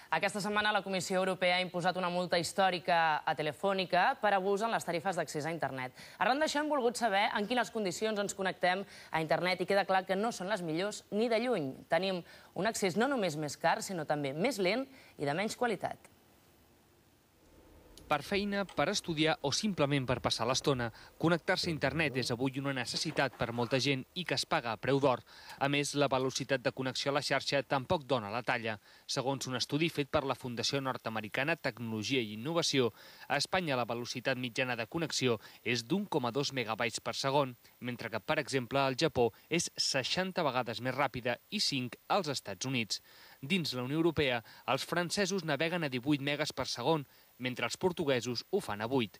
Aquesta setmana la Comissió Europea ha imposat una multa històrica a Telefònica per abús en les tarifes d'accés a internet. Arran d'això hem volgut saber en quines condicions ens connectem a internet i queda clar que no són les millors ni de lluny. Tenim un accés no només més car, sinó també més lent i de menys qualitat. Per feina, per estudiar o simplement per passar l'estona, connectar-se a internet és avui una necessitat per molta gent i que es paga a preu d'or. A més, la velocitat de connexió a la xarxa tampoc dona la talla. Segons un estudi fet per la Fundació Nord-Americana Tecnologia i Innovació, a Espanya la velocitat mitjana de connexió és d'1,2 megabytes per segon, mentre que, per exemple, al Japó és 60 vegades més ràpida i 5 als Estats Units. Dins la Unió Europea, els francesos naveguen a 18 megas per segon, mentre els portuguesos ho fan a 8.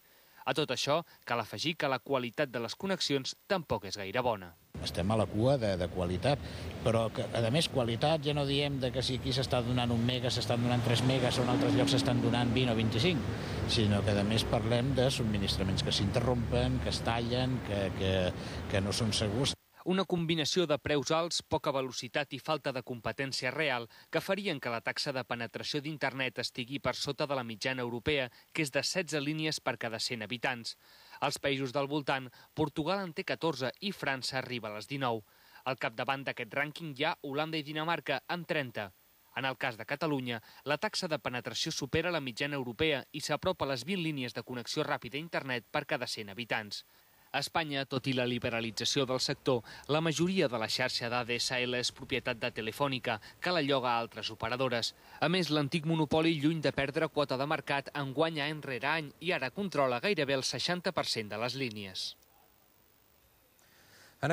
A tot això, cal afegir que la qualitat de les connexions tampoc és gaire bona. Estem a la cua de qualitat, però que, a més, qualitat ja no diem que si aquí s'està donant 1 mega, s'estan donant 3 megas o en altres llocs s'estan donant 20 o 25, sinó que a més parlem de subministraments que s'interrompen, que es tallen, que no són segurs. Una combinació de preus alts, poca velocitat i falta de competència real que farien que la taxa de penetració d'internet estigui per sota de la mitjana europea, que és de 16 línies per cada 100 habitants. Als països del voltant, Portugal en té 14 i França arriba a les 19. Al capdavant d'aquest rànquing hi ha Holanda i Dinamarca amb 30. En el cas de Catalunya, la taxa de penetració supera la mitjana europea i s'apropa a les 20 línies de connexió ràpida a internet per cada 100 habitants. A Espanya, tot i la liberalització del sector, la majoria de la xarxa d'ADSL és propietat de Telefònica, que la lloga a altres operadores. A més, l'antic monopoli, lluny de perdre quota de mercat, en guanya any rere any i ara controla gairebé el 60% de les línies.